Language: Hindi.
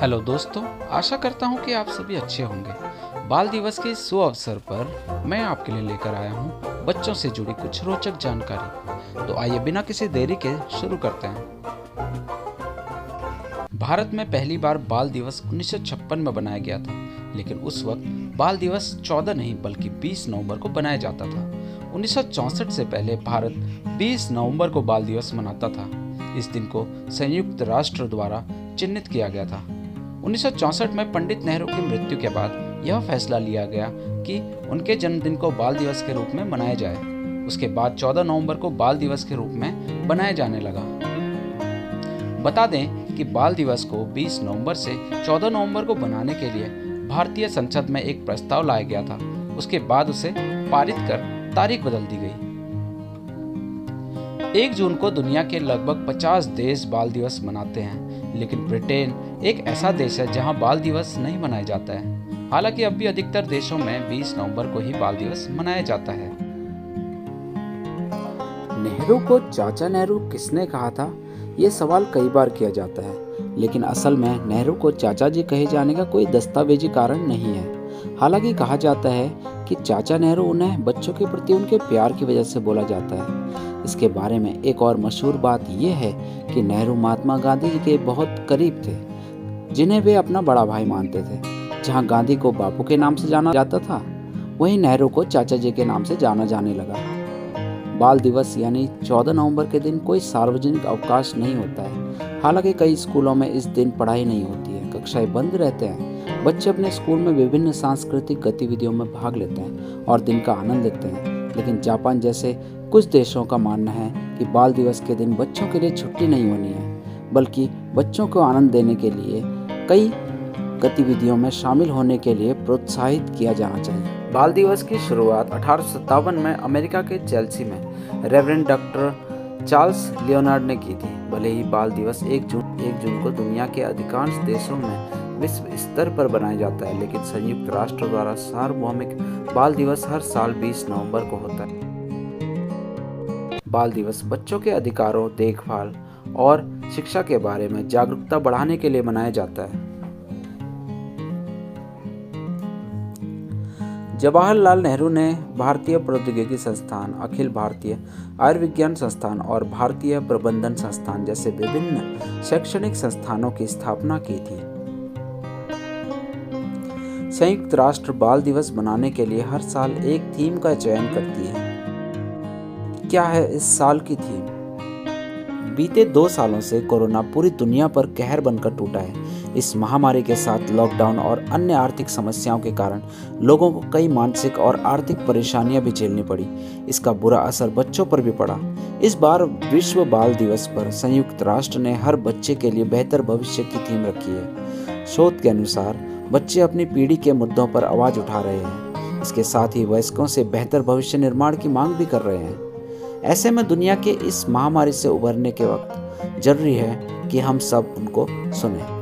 हेलो दोस्तों, आशा करता हूँ कि आप सभी अच्छे होंगे। बाल दिवस के इस शुभ अवसर पर मैं आपके लिए लेकर आया हूँ बच्चों से जुड़ी कुछ रोचक जानकारी। तो आइए बिना किसी देरी के शुरू करते हैं। भारत में पहली बार बाल दिवस 1956 में बनाया गया था, लेकिन उस वक्त बाल दिवस 14 नहीं बल्कि 20 नवंबर को बनाया जाता था। 1964 से पहले भारत 20 नवंबर को बाल दिवस मनाता था। इस दिन को संयुक्त राष्ट्र द्वारा चिन्हित किया गया था। 1964 में पंडित नेहरू की मृत्यु के बाद यह फैसला लिया गया कि उनके जन्मदिन को बाल दिवस के रूप में मनाया जाए। उसके बाद 14 नवंबर को बाल दिवस के रूप में बनाया जाने लगा। बता दें कि बाल दिवस को 20 नवंबर से 14 नवंबर को बनाने के लिए भारतीय संसद में एक प्रस्ताव लाया गया था। उसके बाद उसे पारित कर तारीख बदल दी गई। 1 जून को दुनिया के लगभग 50 देश बाल दिवस मनाते हैं, लेकिन ब्रिटेन एक ऐसा देश है जहां बाल दिवस नहीं मनाया जाता है। हालांकि अब भी अधिकतर देशों में 20 नवंबर को ही बाल दिवस मनाया जाता है। नेहरू को चाचा नेहरू किसने कहा था, ये सवाल कई बार किया जाता है, लेकिन असल में नेहरू को चाचा जी कहे जाने का कोई दस्तावेजी कारण नहीं है। हालांकि कहा जाता है कि चाचा नेहरू उन्हें बच्चों के प्रति उनके प्यार की वजह से बोला जाता है। इसके बारे में एक और मशहूर बात यह है कि नेहरू महात्मा गांधी जी के बहुत करीब थे, जिन्हें वे अपना बड़ा भाई मानते थे। जहां गांधी को बापू के नाम से जाना जाता था, वहीं नेहरू को चाचा जी के नाम से जाना जाने लगा। बाल दिवस यानी 14 नवंबर के दिन कोई सार्वजनिक अवकाश नहीं होता है। हालांकि कई स्कूलों में इस दिन पढ़ाई नहीं होती है, कक्षाएं बंद रहते हैं। बच्चे अपने स्कूल में विभिन्न सांस्कृतिक गतिविधियों में भाग लेते हैं और दिन का आनंद लेते हैं। लेकिन जापान जैसे कुछ देशों का मानना है कि बाल दिवस के दिन बच्चों के लिए छुट्टी नहीं होनी है, बल्कि बच्चों को आनंद देने के लिए कई गतिविधियों में शामिल होने के लिए प्रोत्साहित किया जाना चाहिए। बाल दिवस की शुरुआत 1857 में अमेरिका के चेल्सी में रेवरेंड डॉक्टर चार्ल्स लियोनार्ड ने की थी। भले ही बाल दिवस 1 जून को दुनिया के अधिकांश देशों में विश्व स्तर पर बनाया जाता है, लेकिन संयुक्त राष्ट्र द्वारा सार्वभौमिक बाल दिवस हर साल 20 नवंबर को होता है। बाल दिवस बच्चों के अधिकारों, देखभाल और शिक्षा के बारे में जागरूकता बढ़ाने के लिए मनाया जाता है। जवाहरलाल नेहरू ने भारतीय प्रौद्योगिकी संस्थान, अखिल भारतीय आयुर्विज्ञान संस्थान और भारतीय प्रबंधन संस्थान जैसे विभिन्न शैक्षणिक संस्थानों की स्थापना की थी। संयुक्त राष्ट्र बाल दिवस मनाने के लिए हर साल एक थीम का चयन करती है। क्या है इस साल की थीम? बीते 2 सालों से कोरोना पूरी दुनिया पर कहर बनकर टूटा है। इस महामारी के साथ लॉकडाउन और अन्य आर्थिक समस्याओं के कारण लोगों को कई मानसिक और आर्थिक परेशानियां भी झेलनी पड़ी। इसका बुरा असर बच्चों पर भी पड़ा। इस बार विश्व बाल दिवस पर संयुक्त राष्ट्र ने हर बच्चे के लिए बेहतर भविष्य की थीम रखी है। शोध के अनुसार बच्चे अपनी पीढ़ी के मुद्दों पर आवाज उठा रहे हैं। इसके साथ ही वयस्कों से बेहतर भविष्य निर्माण की मांग भी कर रहे हैं। ऐसे में दुनिया के इस महामारी से उबरने के वक्त जरूरी है कि हम सब उनको सुनें।